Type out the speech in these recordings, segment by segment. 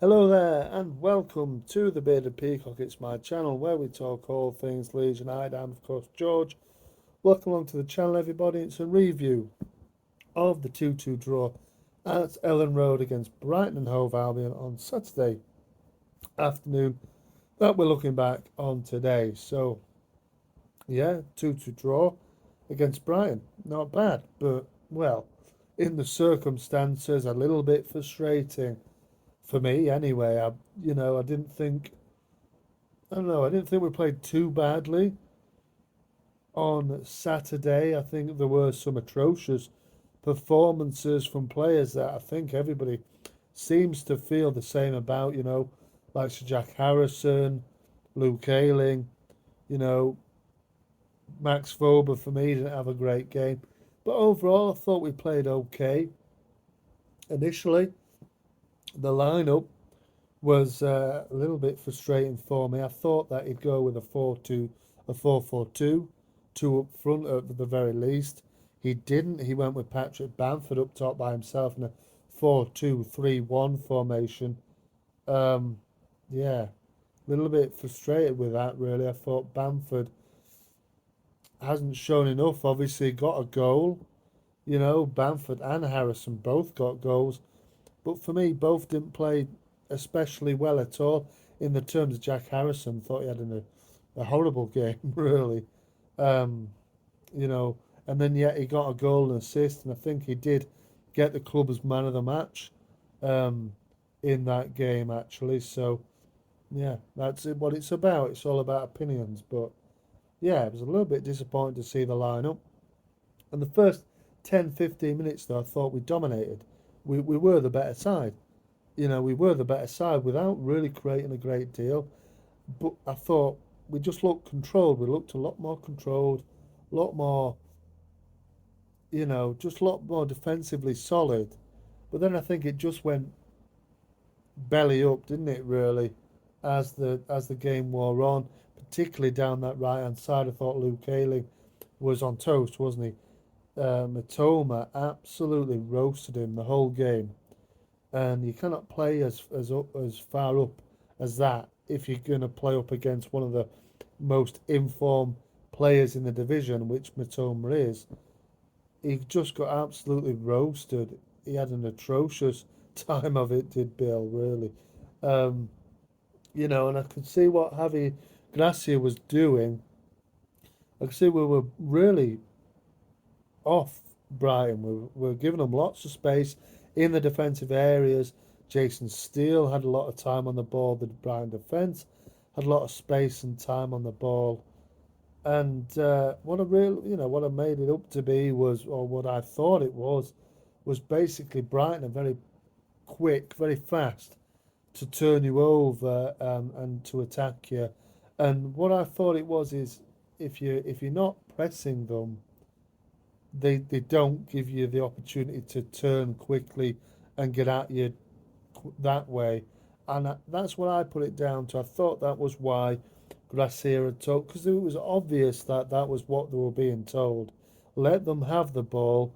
Hello there, and welcome to the Bearded Peacock. It's my channel where we talk all things Leeds United. I'm, of course, George. Welcome along to the channel, everybody. It's a review of the 2-2 draw at Elland Road against Brighton and Hove Albion on Saturday afternoon that we're looking back on today. So, yeah, 2-2 draw against Brighton. Not bad, but, well, in the circumstances, a little bit frustrating for me anyway. I didn't think I don't know. I didn't think we played too badly on Saturday. I think there were some atrocious performances from players that I think everybody seems to feel the same about, like Sir Jack Harrison, Luke Ayling, you know, Max Fober for me didn't have a great game. But overall, I thought we played okay. Initially, the lineup was a little bit frustrating for me. I thought that he'd go with a 4-4-2, two up front at the very least. He didn't. He went with Patrick Bamford up top by himself in a 4-2-3-1 formation. Um, yeah, a little bit frustrated with that, really. I thought Bamford hasn't shown enough. Obviously, got a goal. Bamford and Harrison both got goals. But for me, both didn't play especially well at all. In the terms of Jack Harrison, thought he had a horrible game, really. Um, you know, and then yet he got a goal and assist, and I think he did get the club as man of the match um, in that game, actually. So, yeah, that's what it's about. It's all about opinions. But, yeah, it was a little bit disappointing to see the lineup. And the first 10, 15 minutes, though, I thought we dominated. We were the better side. We were the better side without really creating a great deal. But I thought we just looked controlled. We looked a lot more controlled, a lot more, just a lot more defensively solid. But then I think it just went belly up, didn't it? Really, as the game wore on, particularly down that right hand side. I thought Luke Ayling was on toast, wasn't he? Matoma absolutely roasted him the whole game, and you cannot play as far up as that if you're going to play up against one of the most informed players in the division, which Matoma is. He just got absolutely roasted. He had an atrocious time of it, did Bill, really. Um, and I could see what Javi Gracia was doing. I could see we were really off Brighton. We were giving them lots of space in the defensive areas. Jason Steele had a lot of time on the ball. The Brighton defence had a lot of space and time on the ball. And what I made it up to be was, or what I thought it was basically Brighton are very quick, very fast to turn you over and to attack you. And what I thought it was is if you're not pressing them, they don't give you the opportunity to turn quickly and get at you that way. And that's what I put it down to. I thought that was why Gracia had told, because it was obvious that that was what they were being told. Let them have the ball.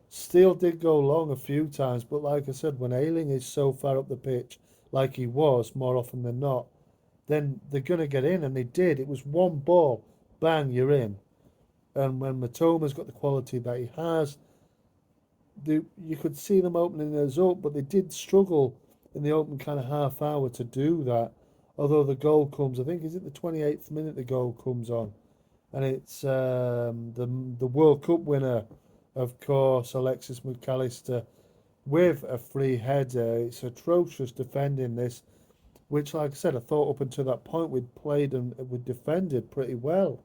Steele did go long a few times, but like I said, when Ayling is so far up the pitch, like he was more often than not, then they're going to get in, and they did. It was one ball, bang, you're in. And when Matoma's got the quality that he has, you could see them opening those up, but they did struggle in the open kind of half hour to do that. Although the goal comes, I think, is it the 28th minute the goal comes on? And it's the World Cup winner, of course, Alexis McAllister, with a free header. It's atrocious defending this, which, like I said, I thought up until that point we'd played and we'd defended pretty well.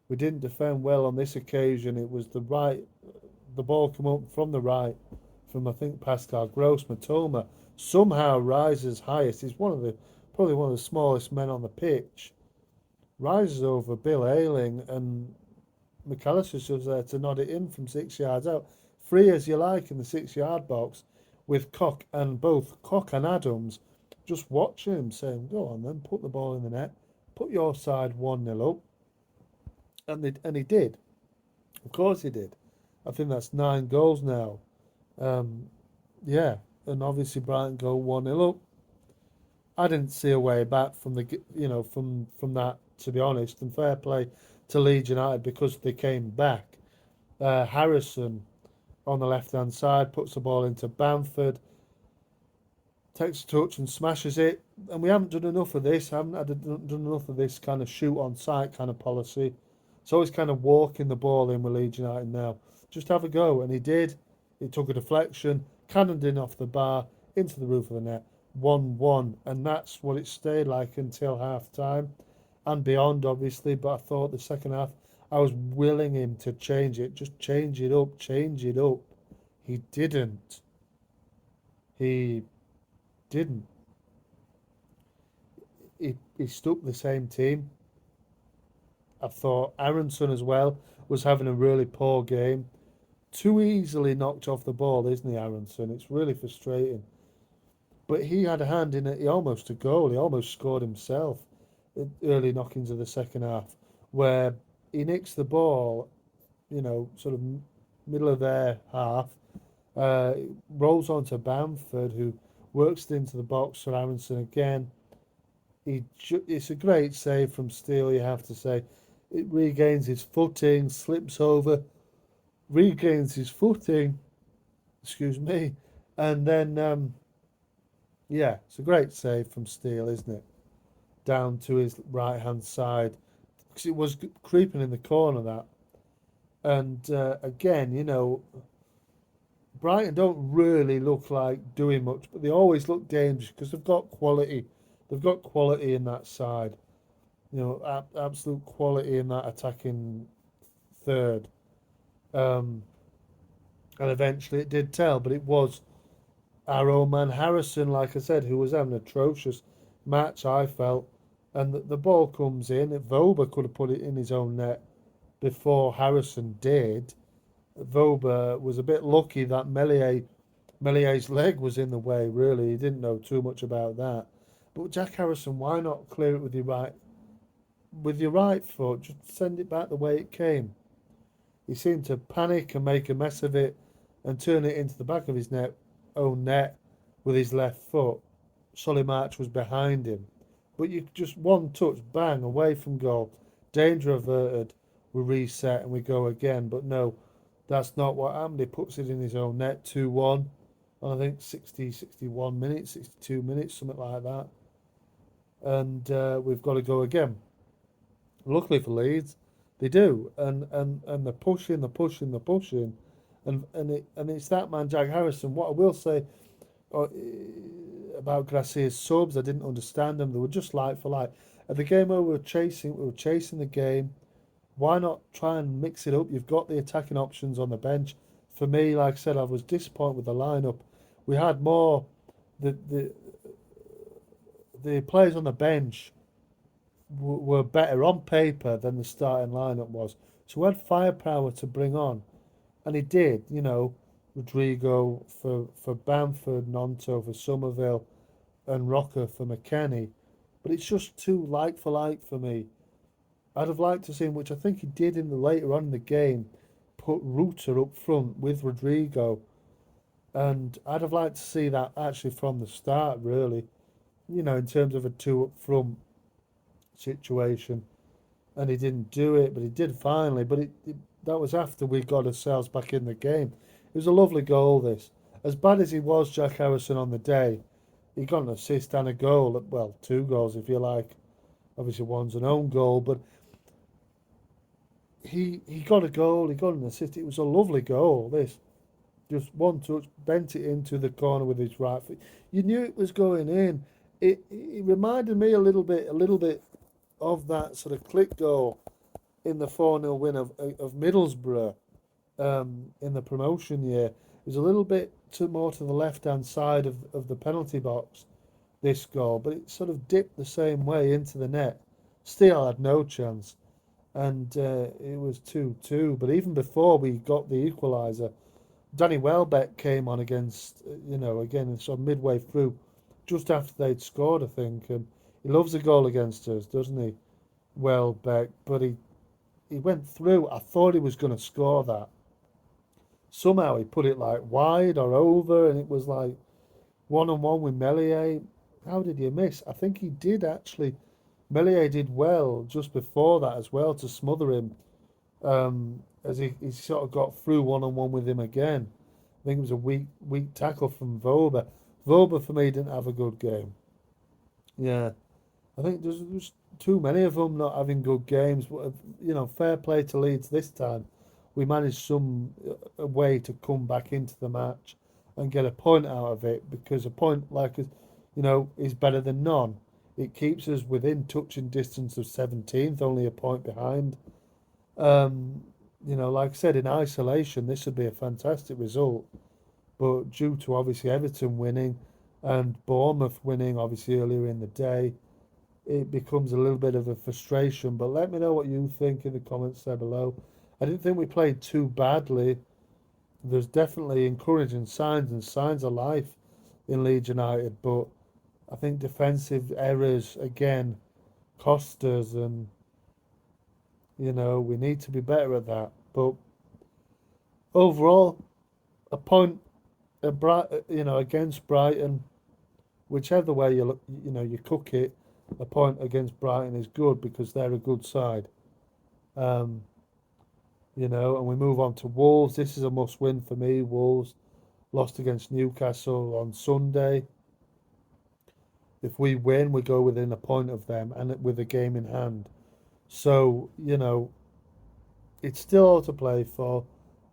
We didn't defend well on this occasion. It was the ball came up from the right, from I think Pascal Gross. Matoma somehow rises highest. He's probably one of the smallest men on the pitch. Rises over Bill Ayling, and McAllister's just there to nod it in from 6 yards out. Free as you like in the 6 yard box, with both Cock and Adams just watching him, saying, "Go on then, put the ball in the net, put your side 1-0 up," and he did. Of course he did. I think that's 9 goals now. Um, yeah, and obviously Brighton go 1-0 up. I didn't see a way back from from that, to be honest. And fair play to Leeds United because they came back. Harrison on the left hand side puts the ball into Bamford, takes a touch and smashes it. And we haven't done enough of this. I haven't done enough of this kind of shoot on sight kind of policy. It's always kind of walking the ball in with Leeds United now. Just have a go. And he did. He took a deflection, cannoned in off the bar, into the roof of the net. 1-1. And that's what it stayed like until half time and beyond, obviously. But I thought the second half, I was willing him to change it. Just change it up, change it up. He didn't. He didn't. He stuck the same team. I thought Aronson as well was having a really poor game. Too easily knocked off the ball, isn't he, Aronson? It's really frustrating. But he had a hand in it. He almost a goal. He almost scored himself at early knockings of the second half, where he nicks the ball, sort of middle of their half, rolls onto Bamford, who works it into the box for Aronson again. It's a great save from Steele, you have to say. It regains his footing, slips over, regains his footing, excuse me, and then, yeah, it's a great save from Steele, isn't it? Down to his right hand side, because it was creeping in the corner, that. And again, Brighton don't really look like doing much, but they always look dangerous because they've got quality. They've got quality in that side. Absolute quality in that attacking third. Um, and eventually it did tell, but it was our old man Harrison, like I said, who was having an atrocious match, I felt. And the ball comes in. Voba could have put it in his own net before Harrison did. Voba was a bit lucky that Mellier's leg was in the way, really. He didn't know too much about that. But Jack Harrison, why not clear it with your right foot? Just send it back the way it came. He seemed to panic and make a mess of it and turn it into the back of his own net with his left foot. Solly March was behind him. But you just one touch, bang, away from goal. Danger averted. We reset and we go again. But no, that's not what happened. He puts it in his own net, 2-1. And I think 60, 61 minutes, 62 minutes, something like that. And we've got to go again. Luckily for Leeds, they do. And they're pushing, they're pushing, they're pushing. And it's that man, Jack Harrison. What I will say uh, about Gracia's subs, I didn't understand them. They were just like for like. At the game where we were chasing the game. Why not try and mix it up? You've got the attacking options on the bench. For me, like I said, I was disappointed with the lineup. We had more the the players on the bench were better on paper than the starting lineup was. So we had firepower to bring on, and he did. Rodrigo for Bamford, Nonto for Somerville, and Rocker for McKennie. But it's just too like for like for me. I'd have liked to see him, which I think he did in the later on in the game, put Reuter up front with Rodrigo, and I'd have liked to see that actually from the start, really. In terms of a two up front situation, and he didn't do it, but he did finally. But that was after we got ourselves back in the game. It was a lovely goal. This, as bad as he was, Jack Harrison on the day, he got an assist and a goal. Well, two goals if you like. Obviously, one's an own goal, but he got a goal, he got an assist. It was a lovely goal. This just one touch, bent it into the corner with his right foot. You knew it was going in. It reminded me a little bit of that sort of click goal in the 4-0 win of Middlesbrough in the promotion year. It was a little bit more to the left hand side of the penalty box, this goal, but it sort of dipped the same way into the net. Steele had no chance. And it was 2-2. But even before we got the equaliser, Danny Welbeck came on against, again, sort of midway through, just after they'd scored, I think. And he loves a goal against us, doesn't he, Welbeck? But he went through. I thought he was going to score that. Somehow he put it like wide or over, and it was like one-on-one with Meslier. How did you miss? I think he did actually. Melier did well just before that as well to smother him. As he sort of got through one on one with him again. I think it was a weak tackle from Voba. Voba for me didn't have a good game. Yeah, I think there's too many of them not having good games. But fair play to Leeds this time. We managed some a way to come back into the match and get a point out of it because a point is better than none. It keeps us within touching distance of 17th, only a point behind. Um, like I said, in isolation, this would be a fantastic result. But due to obviously Everton winning and Bournemouth winning obviously earlier in the day, it becomes a little bit of a frustration. But let me know what you think in the comments there below. I didn't think we played too badly. There's definitely encouraging signs and signs of life in Leeds United, but I think defensive errors again cost us, and we need to be better at that. But overall, a point against Brighton, whichever way you look, you cook it, a point against Brighton is good because they're a good side. Um, and we move on to Wolves. This is a must win for me. Wolves lost against Newcastle on Sunday. If we win, we go within a point of them and with a game in hand. So, it's still all to play for.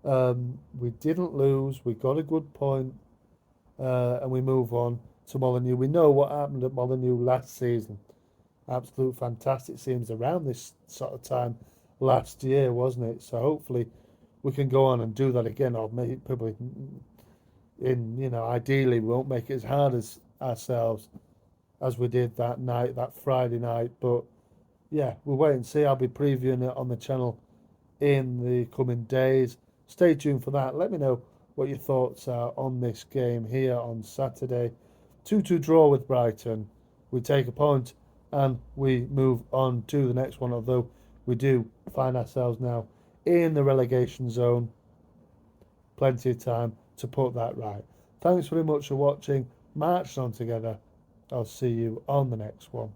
We didn't lose. We got a good point, and we move on to Molineux. We know what happened at Molineux last season. Absolute fantastic scenes around this sort of time last year, wasn't it? So hopefully we can go on and do that again, or maybe probably ideally we won't make it as hard as ourselves as we did that night, that Friday night. But yeah, we'll wait and see. I'll be previewing it on the channel in the coming days. Stay tuned for that. Let me know what your thoughts are on this game here on Saturday. 2-2 draw with Brighton. We take a point and we move on to the next one, although we do find ourselves now in the relegation zone. Plenty of time to put that right. Thanks very much for watching. March on together. I'll see you on the next one.